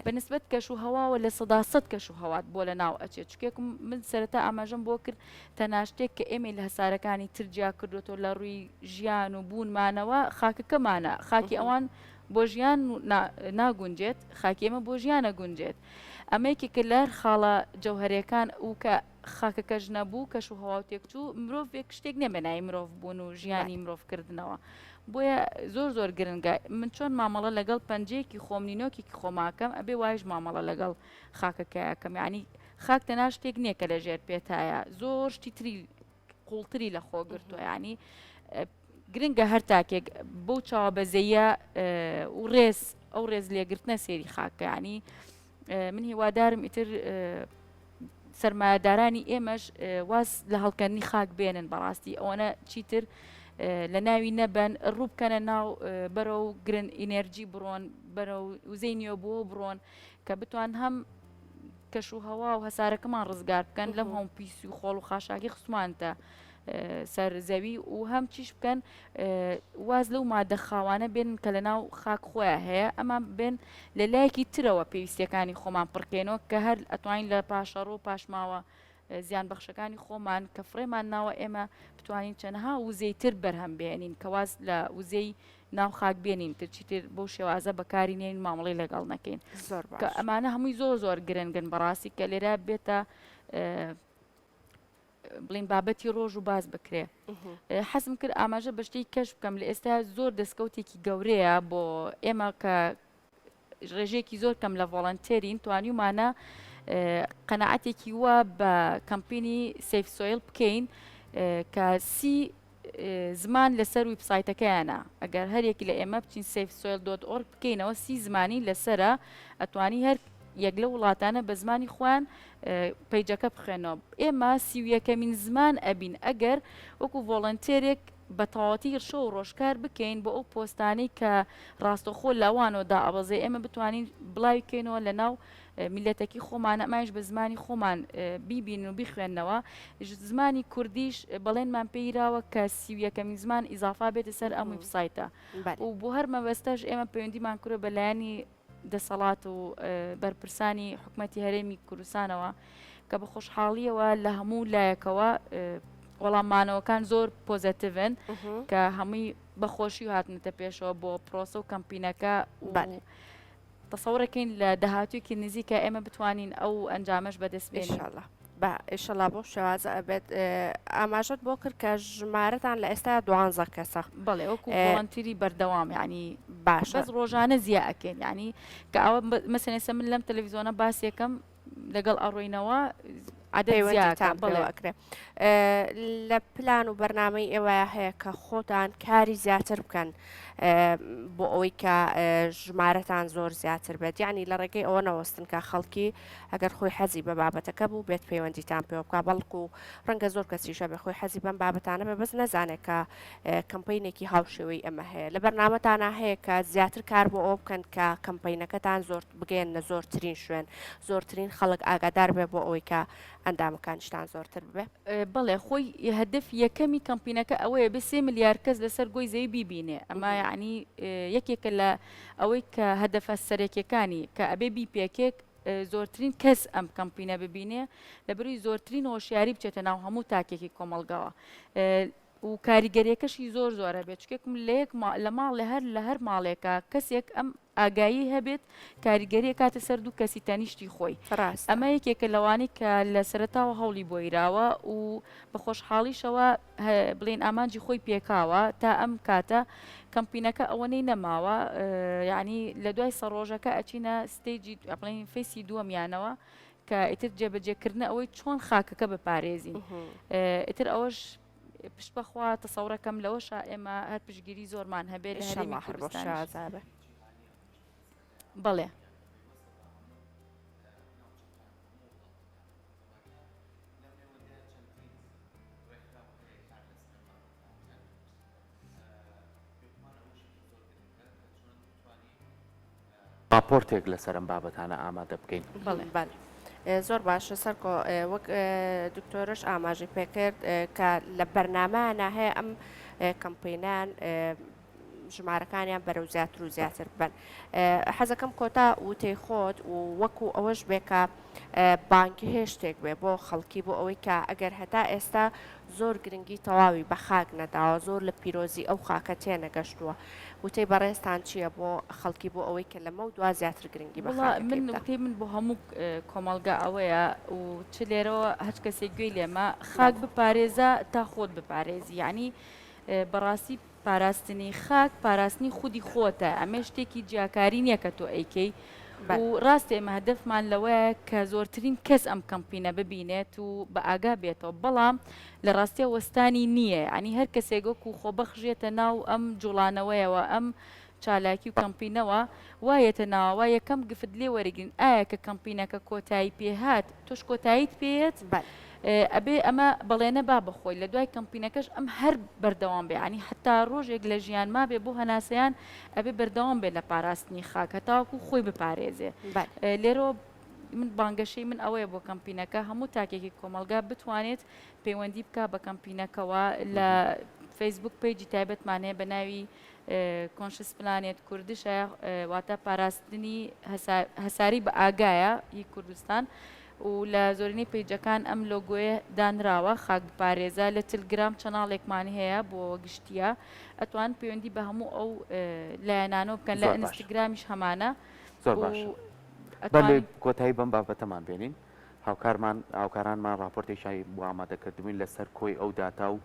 بەنسبەت کەش و هەواوە لە سەداسەد کەش و هەوات بۆ لە ناو ئەچێت چکێکم من سەرەتا ئاماژەم بۆ کرد تەناشتێک کە ئێمە لە هەسارەکانی ترجیا کردوەوە لە ڕووی ژیان و بوونمانەوە خاکەکەمانە خاکی ئەوان بۆ ژیان ناگونجێت خاکی ئێمە بۆ ژیانە گونجێت ئەمەیەکی کە لەر خاڵە جەوهرەکان و کە خاکەکەش نەبوو کەش و هەوا و تێکچوو مرۆڤێک شتێک نەبێنای مرۆڤ بوون و ژیانی مرۆڤکردنەوە بۆیە زۆر زۆر گرنگە من چۆن مامەڵە لەگەڵ پەنجەیەکی خۆم نینۆکێکی خۆماکەم ئەبێ وایش مامەڵە لەگەڵ خاکەکەیەکەم یعنی خاک تەنها شتێک نییە کە لە ژێر پێتایە زۆر شتی تری قوڵتری لە خۆ گرتووە ینی گرنگە هەر تاکێک بەو چاوە بەزەیە و ڕێز ئەو ڕێز لێگرتنە سێری خاکە ینی من هیوادارم ئیتر سەرمایەدارانی ئێمەش واز لە هەڵکردنی خاک بێنن بەڕاستی ئەوەنە چیتر لە ناوی نەبەن ڕوو بکەنە ناو بەرەو گرن ئینەرژی بڕۆن بەرەو وزەی نیۆ بۆ بڕۆن کە بتوان هەم کەش و هەوا و هەسارەکەمان ڕزگار بکەن لەم هەم پیسی و خۆڵ و خاشاکی خسومانتە سەر زەوی و هەم چیش بکەن واز لەو مادە خاوانە بێن کە لە ناو خاک خۆیان هەیە ئەمە بێن لە لایەکی ترەوە پێویستیەکانی خۆمان پڕکەینەوە کە هەر ئەتوانین لە پاشەڕۆ و پاشماوە زیان بەخشەکانی خۆمان کە فڕێمان ناوە ئێمە بتوانین چەندها وزەی تر بەرهەم بێنین کە واز لە وزەی ناو خاک بێنین ترچیتر بەو شێوازە بەکارینێن مامەڵی لەگەڵ نەکەین کە ئەمانە هەمووی زۆر زۆر گرنگن بەڕاستی کە لێرە بێتە بڵین بابەتی ڕۆژ و باز بکرێ حەزم کرد ئاماژە بەشتەی کەش بکەم لە ئێستا زۆر دەستکەوتێکی گەورەیە بۆ ئێمە کە ڕێژێکی زۆر کەم لە ڤۆڵەنتێرین توانیومانە قەنەعەتێکی وە بە کەمپینی سیف سۆیل بکەین کە زمان لەسەر ویبسایتەکەیانە ئەگەر هەرێکی لە ئێمە بچین safesoil.org بکەینەوە 30 زمانی لەسرە ئەتوانی هەر یەک لە وڵاتانە بە زمانی خۆیان پەیجەکە بخێنەوە ئێمە 31مین زمان ئەبین ئەگەر وەکو ڤۆڵەنتێرێک بە تەواوەتی شەو و ڕۆژکار بکەین بۆ ئەو پۆستانەی کە ڕاستەخۆ لەوانەوەدا ئەبەزێ ئێمە بتوانین بڵاوی بکەینەوە لە ناو میلەتەکی خۆمان ئەماش بە زمانی خۆمان بیبین و بیخوێندنەوە زمانی کوردیش بەڵێنمان پێیراوە کە 31مین زمان ئیزافا بێتە سەر ئەم ویبسایتە و بۆ هەر مەبەستەش ئێمە پەیوەندیمان کورە بەلایەنی دەسەڵات و بەرپرسانی حکومەتی هەرێمی کوردستانەوە کە بە خۆشحاڵیەوە لە هەموو لایەکەوە وەڵامانەوەکان زۆر پۆزیتیڤن کە هەمووی بەخۆشی و هاتنێتە پێشەوە بۆ پرۆسە و کەمپینەکە تەسەوڕەکەین لە داهاتوویەکی نزیکە ئێمە بتوانین ئەو ئەنجامەش بەدەست بێنین بە ئێشەڵا بۆ شێوازە ئەبێت ئاماژەت بۆ کرد کە ژمارەتان لە ئێستا 12 کەسە بەڵێ وەکو ڤۆڵەنتیری بەردەوام ینی باش بەس ڕۆژانە زیە ئەکەین ینی کە ئەوە مەسەنێسە من لەم تەلەڤیزۆنە باسیەکەم لەگەڵ ئەڕۆینەوە عدد پەیوەندیتان زیادە پێوە ئەکرێ لە پلان و بەرنامەی ئێوە هەیە کە خۆتان کاری زیاتر بکەن بۆ ئەوەی کە ژمارەتان زۆر زیاتر بێت یعنی لە ڕێگەی ئەوە نەوەستن کە خەڵکی ئەگەر خۆی حەزی بە بابەتەکە بوو بێت پەیوەندیتان پێوە بکە بەڵکو و ڕەنگە زۆر کەسیشە بە خۆی حەزی بەم بابەتانە بێ بەس نەزانێت کە کەمپینێکی هاوشێوەی ئەمە هەیە لە بەرنامەتانە هەیە کە زیاتر کار بۆ ئەو بکەن کە کەمپینەکەتان زۆر بگەێنە زۆرترین شوێن زۆرترین خەڵک ئاگادار بێ بۆ ئەوەی کە ئەندامەکانشتان زۆرتر ببێ بەڵێ خۆی هەدف یەکەمی کەمپینەکە ئەوەیە بە 3 ملیار کەس لەسەر گۆی زەوی بیبینێ ئەمە یعنی یەکێکە لە ئەوەی کە هەدەفە سەرەکیەکانی کە ئەبێ بیپێکێک زۆرترین کەس ئەم کەمپینە ببینێ لە بروی زۆرترین هۆشیاری بچێتە ناو هەموو تاکێکی کۆمەڵگەوە و کاریگەریەکەشی زۆر زۆرە بێت چکێکم لە ماڵ لە هەر ماڵێکە کەسێک ئەم ئاگایی هەبێت کاریگەریە کاتە سەر دوو کەسی تەنیشتی خۆی ئەمە یەکێکە لەوانی کە لە سەرەتاوە هەوڵی بۆیراوە و بە خۆشحاڵیشەوە بڵێن ئامانجی خۆی پێکاوە تا ئەم کاتە کەمپینەکە ئەوەنەی نەماوە یعنی لە دوای سەرۆژەکە ئەچینە ستێجی بڵێن فیسی دووەمیانەوە کە ئیتر جێبەجێکردنە ئەوەی چۆن خاکەکە بپارێزین ئیتر ئەوەش پشت بەخوا تەسەورەکەم لەوەشە ئێمە هەر پشگیری زۆرمان هەبێت لە هەرێمی کوردستان بەڵێ راپۆرتێک لەسەر ئەم بابەتانە ئامادە بکەین بەڵێ زۆر باشە سەرکۆ وەک دکتۆرش ئاماژی پێکرد کە لە بەرنامانە هەیە ئەم کەمپینان ژمارەکانیان بەرەو زیاتر و زیاتر بن حەزەکەم کۆتا وتەی خۆت و وەکو ئەوەش بێکە بانکی هێشتێک بێ بۆ خەڵکی بۆ ئەوەی کە ئەگەر هەتا ئێستا زۆر گرنگی تەواوی بە خاک نەداوە زۆر لە پیرۆزی ئەو خاکە تێنەگەشتووە وتەی بەڕێستان چییە بۆ خەڵکی بۆ ئەوەی کە لەمە و دوا زیاتر گرنگی بە من وتەی من بۆ هەموو کۆمەڵگا ئەوەیە و چ لێرەوە هەچ کەسێک گوێی لێمە خاک بپارێزە تا خۆت بپارێزی یعنی بەڕاستی پاراستنی خاک پاراستنی خودی خۆتە ئەمە شتێکی جیاکاری نییە کە تۆ ئەیکەی و ڕاستی ئێمە هەدەفمان لەوەیە کە زۆرترین کەس ئەم کەمپینە ببینێت و بە ئاگا بێتەوە بەڵام لە ڕاستیە وەستانی نییە ئەنی هەر کەسێک وەکو خۆبەخژێتە ناو ئەم جوڵانەوەیەوە ئەم چالاکی و کەمپینەوە وایەتە ناوە یەکەم گفت لێ وەرەگرن ئایا کە کەمپینەکە کۆتایی پێهات تۆش کۆتاییت پێێت ئەبێ ئەمە بەڵێنە با بخۆی لە دوای کەمپینەکەش ئەم هەر بەردەوام بێ ینی حتا ڕۆژێک لە ژیان ما بێ بۆ هەناسەیان ئەبێ بەردەوام بێت لە پاراستنی خاک هەتاوەکو خۆی بپارێزێ لێرەوە من بانگەشەی من ئەوەیە بۆ کەمپینەکە هەموو تاکێکی کۆمەلگا بتوانێت پەیوەندی بکە بە کەمپینەکەەوە لە فەیسبوک پیجی تایبەتمانەیە بە ناوی کۆنشس پلانێت کوردشە واتە پاراستنی هەساری بە ئاگایە هی کوردستان و لە زۆرینەی پیجەکان ئەم لۆگۆیە دانراوە خاک بپارێزە لە تلگرام چەناڵێکمان هەیە بۆ گشتیە ئەتوان پەیوەندی بە هەموو ئەو لایەنانەوە بکەن لە ئینستاگرامیش هەمانە زۆر باش بەڵێ کۆتایی بەم بابەتەمان بێنین هاوکارانمان راپۆرتێکی بۆ ئامادەکردبووین لەسەر کۆی ئەو داتا و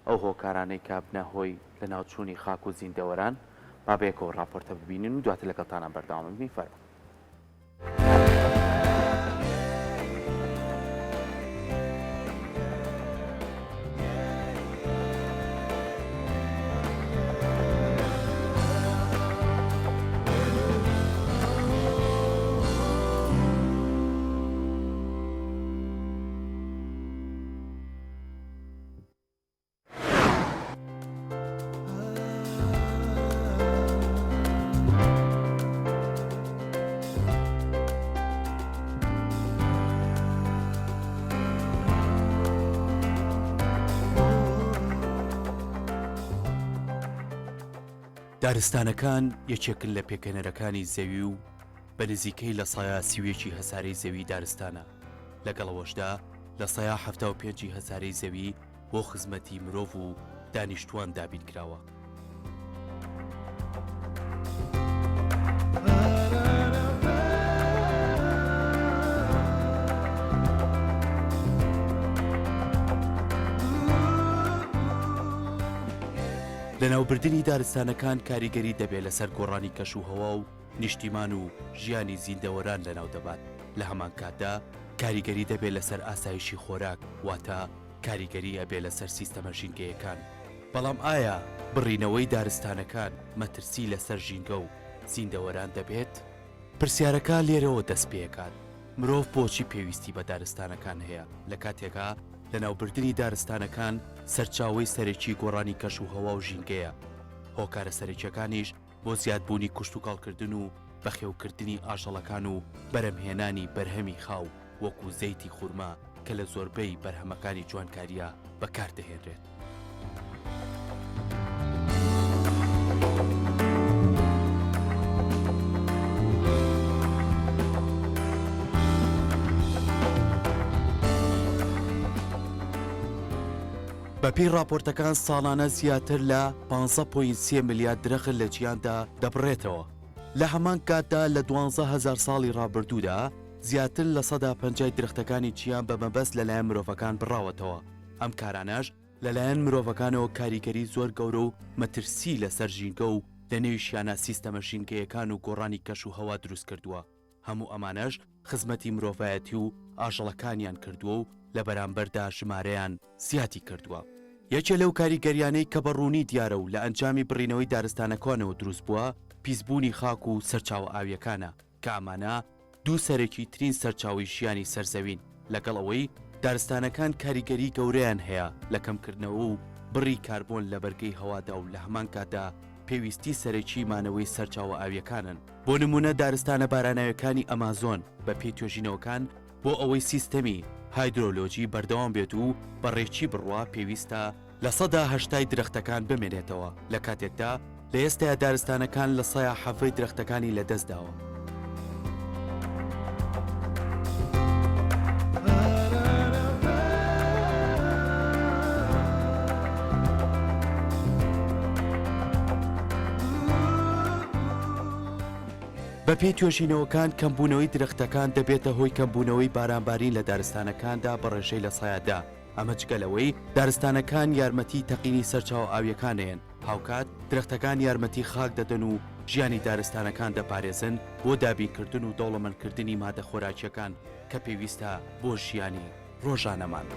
ئەو هۆکارانەی کابنە هۆی لە ناوچوونی خاک و زیندەوەران با بێکەوە راپۆرتە ببینین و دواتر لەگەڵتانان بەردەوام بین فەرموو دارستانەکان یەکێکن لە پێکەنەرەکانی زەوی و بە نزیکەی لە سایە سیوێکی هەسارەی زەوی دارستانە لەگەڵەوەشدا لە سایە 75 هەسارەی زەوی بۆ خزمەتی مرۆڤ و دانیشتوان دابین کراوە. لە ناوبردننی دارستانەکان کاریگەری دەبێت لەسەر گۆڕانی کەش و هەوا و نیشتیمان و ژیانی زیندەوەران لەناو دەبات لە هەمان کاتدا کاریگەری دەبێت لەسەر ئاسایشی خۆراک واتە کاریگەری ئەبێ لەسەر سیستەمە ژینگەیەکان. بەڵام ئایا بڕینەوەی دارستانەکان مەترسی لەسەر ژینگە و زیندەوەران دەبێت؟ پرسیارەکە لێرەوە دەست پێکات. مرۆڤ بۆچی پێویستی بە دارستانەکان هەیە لە کاتێکا لە ناوبردننی دارستانەکان سەرچاوەی سەرەکی گۆڕانی کەش و هەوا و ژینگەیە. هۆکارە سەرەکیەکانیش بۆ زیادبوونی کوشت و کاڵکردن و بەخێوکردنی ئاژەڵەکان و بەرەمهێنانی بەرهەمی خاو وەکو زەیتی خورما کە لە زۆربەی بەرهەمەکانی جوانکاریە بەکاردەهێنرێت. بەپێی راپۆرتەکان ساڵانە زیاتر لە 15.3 ملیارد درەخت لە جیاندا دەبڕێتەوە. لە هەمان کاتدا لە 12,000 ساڵی ڕابردوودا زیاتر لە 150 درەختەکانی جیان بە مەبەست لەلایەن مرۆڤەکان بڕاوەتەوە. ئەم کارانەش لەلایەن مرۆڤەکانەوە کاریگەری زۆر گەورە و مەترسی لەسەر ژینگە و لە نێویشیانە سیستەمە ژینگەیەکان و گۆڕانی کەش و هەوا دروست کردووە. هەموو ئەمانەش خزمەتی مرۆڤایەتی و ئاژەڵەکانیان کردووە و لە بەرامبەردا ژمارەیان زیاتی کردووە. یەکێ لەو کاریگەریانەی کە بەڕوونی دیارە و لە ئەنجامی بڕینەوەی دارستانەکانەوە دروست بووە پیسبوونی خاک و سەرچاوە ئاویەکانە کە ئەمانە دوو سەرەکی ترین سەرچاوی ژیانی سەرزەوین لەگەڵ ئەوەی دارستانەکان کاریگەری گەورەیان هەیە لە کەمکردنەوە و بڕی کاربۆن لە بەرگەی هەوادا و لە هەمان کاتدا پێویستی سەرەکی مانەوەی سەرچاوە ئاویەکانن. بۆ نمونە دارستانە باراناویەکانی ئەمازۆن بە پێی توێژینەوەکان بۆ ئەوەی سیستەمی هایدرۆلۆجی بەردەوام بێت و بەڕێکی بڕوا پێویستە لە 180 درەختەکان بمێنێتەوە لە کاتێکدا لە ئێستایا دارستانەکان لە 170 درەختەکانی لەدەستداوە. بەپێی توێژینەوەکان کەمبوونەوەی درەختەکان دەبێتە هۆی کەمبوونەوەی بارانبارین لە دارستانەکاندا بەڕێژەی لە سایەدا. ئەمە جگەلەوەی دارستانەکان یارمەتی تەقینی سەرچاو ئاویەکانەیەن هاوکات درەختەکان یارمەتی خاک دەدەن و ژیانی دارستانەکان دەپارێزن بۆ دابینکردن و دەوڵەمەندکردنی مادە خۆراکیەکان کە پێویستە بۆ ژیانی ڕۆژانەمان.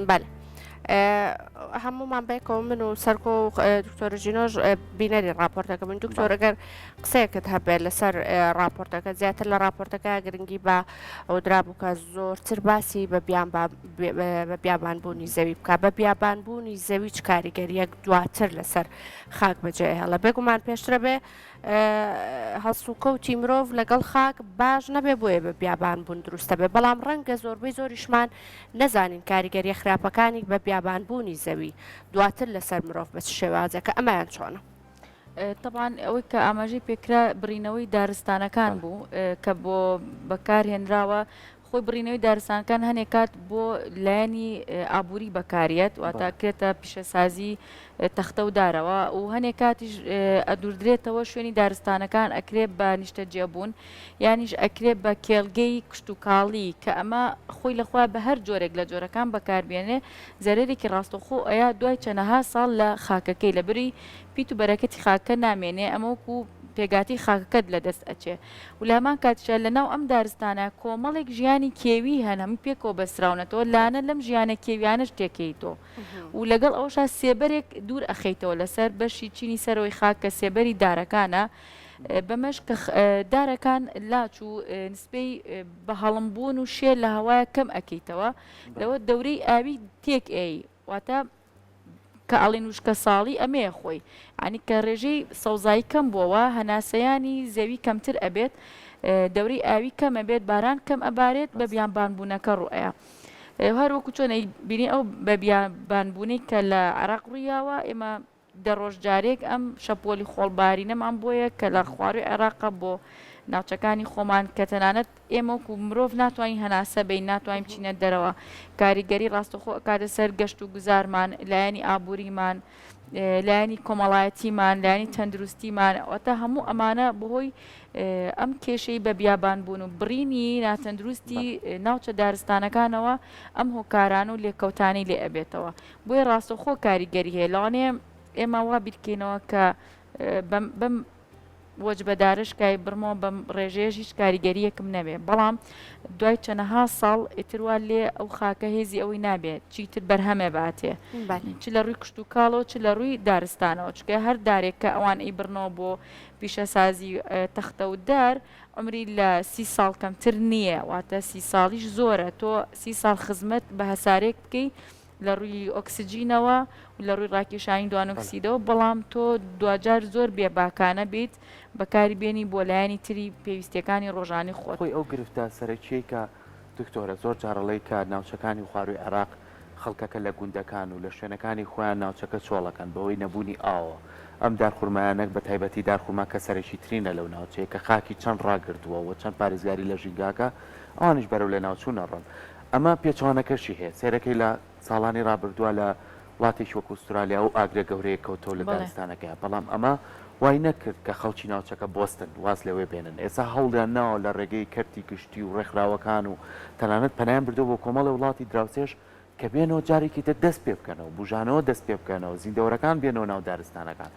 بەڵێ هەمومان بێکەوە من و سەرکۆ و دکتۆرە ژینۆژ بینەری راپۆرتەکە من دکتۆر ئەگەر قسەیەکت هەبێت لەسەر راپۆرتەکە زیاتر لە راپۆرتەکە گرنگی بە ئەو درابووکە زۆرتر باسی بە بیابانبوونی زەوی بکە بە بیابانبوونی زەوی چ کاریگەریەک دواتر لەسەر خاک بەجێ هەڵە بێگومان پێشترە بێ هەڵسوکەوتی مرۆڤ لەگەڵ خاک باش نەبێ بۆیە بە بیابانبوون دروستە بێ بەڵام ڕەنگە زۆربەی زۆریشمان نەزانین کاریگەریە خراپەکانی بە بیابانبوونی زەوی دواتر لەسەر مرۆڤ بە شێوازەکە ئەمایان چۆنە؟ طبعاً ئەوەی کە ئاماژەی پێکرا بڕینەوەی دارستانەکان بوو کە بۆ بەکارهێنراوە خۆی بڕینەوەی دارستانەکان هەنێک کات بۆ لایەنی ئابووری بەکارێت واتاکرێتە پیشەسازی تەختە و دارەوە و هەنێک کاتیش ئەدوردرێتەوە شوێنی دارستانەکان ئەکرێت بە نیشتە جێبوون یانیش ئەکرێت بە کێڵگەی کشت و کاڵی کە ئەمە خۆی لەخوا بە هەر جۆرێک لە جۆرەکان بەکاربێنێ زەرێکی ڕاستەخۆ ئەیە دوای چەندەها ساڵ لە خاکەکەی لە بری پیت و بەرەکەتی خاکە نامێنێ ئەمە وەکو پێگاتی خاکەکەت لەدەست ئەچێ و لە هەمان کاتیشە لەناو ئەم دارستانە کۆمەڵێک ژیانی کێوی هەن هەموو پێکەوە بەسراونەتەوە لاەنە لەم ژیانە کێویانش تێکەیتەوە و لەگەڵ ئەوشا سێبەرێک دوور ئەخەیتەوە لەسەر بەشی چینی سەرەوەی خاک کە سێبەری دارەکانە بەمەش کە دارەکان لاچ و نسبەی بە هەڵمبوون و شێر لە هەوایە کەم ئەکەیتەوە لەوە دەورەی ئاوی تێک ئەی واتە کە ئەڵێن وشکە ساڵی ئەمەیە خۆی عنی کە ڕێژەی سەوزایی کەم بووەوە هەناسەیانی زەوی کەمتر ئەبێت دەورەی ئاوی کەمە بێت باران کەم ئەبارێت بە بیانبانبوونەکە ڕوئەیە هەروەکو چۆن بینی ئەو بە بیانبانبوونی کە لە عێراق ڕوویاوە ئێمە دەڕۆژجارێک ئەم شەپۆلی خۆڵبارینەمان بۆیە کە لە خواروی عێراقە بۆ ناوچەکانی خۆمان کە تەنانەت ئێمە وەکو مرۆڤ ناتوانین هەناسە بین ناتوانین بچینە دەرەوە کاریگەری ڕاستەخۆ ئەکاتە سەر گەشت و گوزارمان لایەنی ئابووریمان لایەنی کۆمەڵایەتیمان لایەنی تەندروستیمان ئەوەتە هەموو ئەمانە بەهۆی ئەم کێشەی بە بیابان بوون و بڕینی ناتەندروستی ناوچە دارستانەکانەوە ئەم هۆکاران و لێکەوتانی لێ ئەبێتەوە بۆیە ڕاستەخۆ کاریگەری هەیە لەوانێ ئێمە وا بیرکەینەوە کە بەم وەجبەدارش کای بڕمەوە بەم ڕێژەیەش هیچ کاریگەریەکم نەبێ بەڵام دوای چەندەها ساڵ ئیتروا لێ ئەو خاکە هێزی ئەوەی نابێت چیتر بەرهەمێ باتێ چ لە ڕووی کشت و کاڵەوە چ لە ڕووی دارستانەوە چکە هەر دارێک کە ئەوان ئیبرنەوە بۆ پیشەسازی تەختە و دار عمری لە 30 ساڵ کەمتر نییە واتە 30 ساڵیش زۆرە تۆ 30 ساڵ خزمەت بە هەسارێک بکەی لە ڕووی ئۆکسسیجینەوە و لە ڕووی ڕاکێشانی دوانۆکسیدەوە بەڵام تۆ دوجار زۆر بێباکانە بیت بەکاری بێنی بۆ لایەنی تری پێویستیەکانی ڕۆژانی خۆت خۆی ئەو گرفتە سەرەکیەی کە دکتۆرە زۆر جارەڵی کە ناوچەکانی خواروی عێراق خەڵکەکە لە گوندەکان و لە شوێنەکانی خۆیان ناوچەکە چۆڵەکەن بەوەی نەبوونی ئاوە ئەم دارخورمایانەك بە تایبەتی دارخورما کە سەرەکی ترینە لەو ناوچەیە کە خاکی چەند ڕاگرتووە و چەند پارێزگاری لە ژینگاکە ئەوانش بەرەو لە ناوچوونە ڕن ئەمە پێچوانەکەشی هەیە سێرەکەی لە ساڵانی ڕابردووە لە وڵاتێکی وەکو ئوسترالیا و ئاگرە گەورەیە کەوتۆ لە دارستانەکەی بەڵام ئەمە وای نەکرد کە خەڵکی ناوچەکە بۆستن واز لەوێ بێنن ئێستا هەوڵیان ناوە لە ڕێگەی کەرتی گشتی و ڕێکخراوەکان و تەنانەت پەنایان بردو بۆ کۆمەڵە وڵاتی دراوسێش کە بێنەوە جارێکی تر دەست پێ بکەنەوە بژانەوە دەست پێ بکەنەوە زیندەوەرەکان بێنەوە ناو دارستانەکان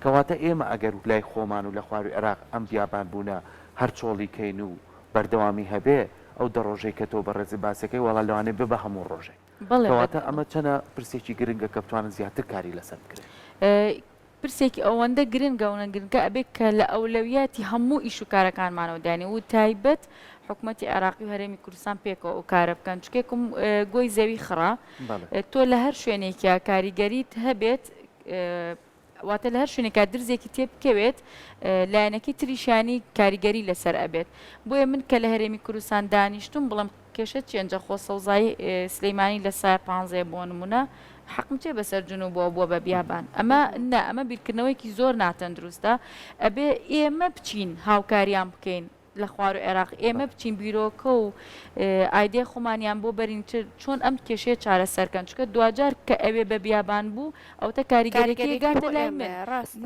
کەواتە ئێمە ئەگەر لای خۆمان و لە خواروی عێراق ئەم بیابان بوونە هەر چۆڵی کەین و بەردەوامی هەبێ ئەو دەڕۆژەی کە تۆ بەڕێزی باسەکەی وەڵا لەوانێ ببە هەموو ڕۆژێک کەواتە ئەمە چەنە پرسێکی گرنگە کە بتوانن زیاتر کاری لەسەر بکرێت پرسێکی ئەوەندە گرنگە و نەگرنگە ئەبێت کە لە ئەولەویاتی هەموو ئیش و کارەکانمانەوە دانی و تایبەت حکوومەتی عێراقی و هەرێمی کوردستان پێکەوە و کارە بکەن چکێکم گۆی زەوی خڕا تۆ لە هەر شوێنێکە کاریگەریت هەبێت واتە لە هەر شوێنێکا درزێکی تێ بکەوێت لایەنەکەی تریشانی کاریگەری لەسەر ئەبێت بۆیە من کە لە هەرێمی کوردستان دانیشتم بڵم کێشە چێنجە خۆسەوزایی سلەیمانی لە سای 15 بۆ نمونە حەقم چێ بەسەر جنوبەوە بووە بە بیابان ئەمە بیرکردنەوەیکی زۆر ناتەندروستە ئەبێ ئێمە بچین هاوکاریان بکەین لە خوار و عێراق ئێمە بچین بیرۆکە و ئایدێ خۆمانیان بۆ بەرین چۆن ئەم کێشەیە چارەسەرکەن چکە دوجار کە ئەوێ بە بیابان بوو ئەوتە کاریگەریەکەی گاتە لای من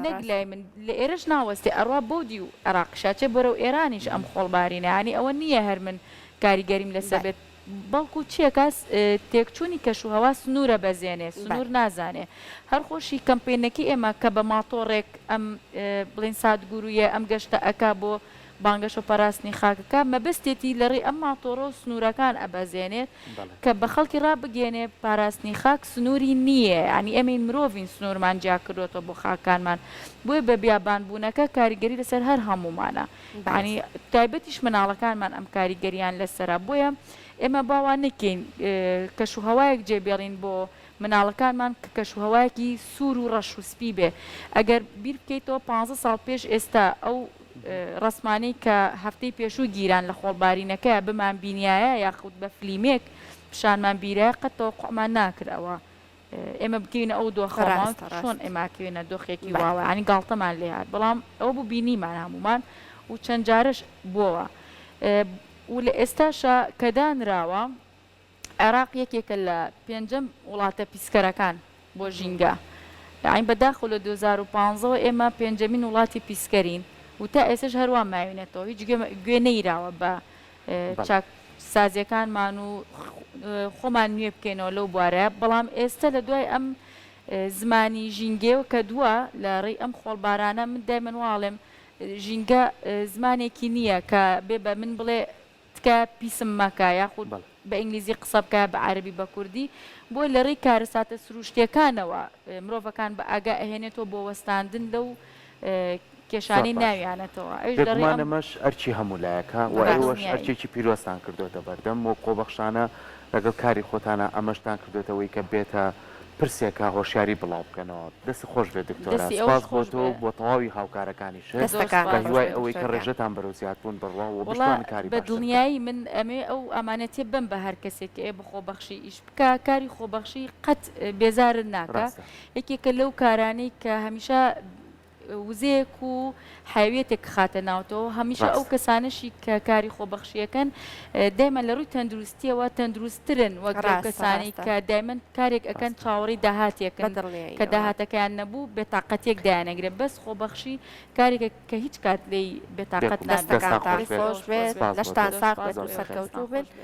نەک لای من لە ئێرەش ناوەستی ئەڕوا بۆدی و عێراقشاچێ بەرەو ئێرانیش ئەم خۆڵبارینەیانی ئەوە نییە هەر من کاریگەریم لەسەر بێت بەڵکو چیەکەس تێکچوونی کەشوهەوا سنوورە بەزێنێ سنوور نازانێ هەر خۆشی کەمپێنەکەی ئێمە کە بە ماتۆڕێک ئەم بڵین سادگورویە ئەم گەشتە ئەکا بۆ بانگەش و پاراستنی خاکەکە مەبەستێتی لەڕێی ئەم ماتۆڕە و سنوورەکان ئەبەزێنێت کە بە خەڵکی ڕابگەێنێ پاراستنی خاک سنووری نییە ینی ئەمەین مرۆڤین سنوورمان جیا کردوێتەوە بۆ خاکانمان بۆیە بە بیابانبوونەکە کاریگەری لەسەر هەر هەمومانە ینی تایبەتیش مناڵەکانمان ئەم کاریگەریان لەسەرە بۆیە ئێمە باوان نکەین کەشوهەوایەک جێبێڵین بۆ مناڵەکانمان کە کەشوهەوایەکی سوور و ڕەش و سپی بێ ئەگەر بیر بکەیتەوە 15 ساڵ پێش ئێستا ئەو ڕسمانەی کە هەفتەی پێشوو گیران لە خۆڵبارینەکە بمان بینایە یاخود بە فلیمێک پیشانمان بیرە قەتەوە قومان ناکردەوە ئێمە بکەینە ئەو دۆخەڵان چۆن ئێماکەوێنە دۆخێکی واوە ینی گاڵتەمان لێ هات بەڵام ئەوە بوو بینیمان هەمومان و چەند جارش بووە و لە ئێستاشە کە دانراوە عێراق یەکێکە لە 5ەم وڵاتە پیسکەرەکان بۆ ژینگە یعنی بەداخەوە لە 2015 ئێمە 5ەمین وڵاتی پیسکەرین و تا ئێسش هەروان ماوێنێتەوە هیچ گوێ نەیراوە بە چاک سازیەکانمان و خۆمان نوێ بکەینەوە لەو بوارەیە بەڵام ئێستا لە دوای ئەم زمانی ژینگێەوە کە دووە لە ڕێی ئەم خۆڵبارانە من دایمەن واڵێم ژینگە زمانێکی نییە کە بێ بە من بڵێ تکە پیسم مەکە یاخود بە ئینگلیزی قسە بکە بە عەربی بە کوردی بۆ لە ڕێی کارەساتە سروشتیەکانەوە مرۆڤەکان بە ئاگا ئەهێنێتەوە بۆ وەستاندن لەو کێشانی ناویانەتەوە ئەمەش ئەرچی هەمولایەکە و ئەوەش ئەرچێکی پیرۆستان کردوێتە بەردەم و قۆبەخشانە لەگەڵ کاری خۆتانە ئەمەشتان کردوێتەوەی کە بێتە پرسێکە هۆشیاری بڵاو بکەنەوە دەست خۆش بێت دکتۆرە دەستی ئەوش سپاس بۆ خۆش تۆ بێ. بۆ تەواوی هاوکارەکانی شت دەستەکان بە هیوای خۆش ئەوەی بێت کە دکتۆرە. ڕێژەتان بەرەو زیادبوون بڕواوە وڵا بشتوان کاری بە باش دەکەن. دڵنیایی من ئەمێ ئەو ئەمانەتێ بم بە هەر کەسێک ئێ بە خۆبەخشی ئیش بکە کاری خۆبەخشی قەت بێزارن ناکە ڕاستە. یەکێکە لەو کارانەی کە هەمیشە وزەیەک و حاوێتێک خاتە ناوتەوە هەمیشە ئەو ڕاستە. کەسانشی کە کاری خۆبەخشیەکەن دایمە لە ڕووی تەندروستیەوە تەندروستترن وەک لەو ڕاستە، کەسانی ڕاستە. کە دایمەن کارێک ئەەکەن ڕاستە. چاوەڕی داهاتێکن بەدڵنیایی کە داهاتەکەیان نەبوو بێتاقەتێک دایانەگرێت بەس خۆبەخشی کارێکە کە هیچ کات لی بێتاقەت دەستەکان نابێت. دەستەکان خۆش بێت. خۆش بێت سپاس بۆ لەشتان تۆ. ساق سپاس بێت و بۆ سەرکەوتوو بێت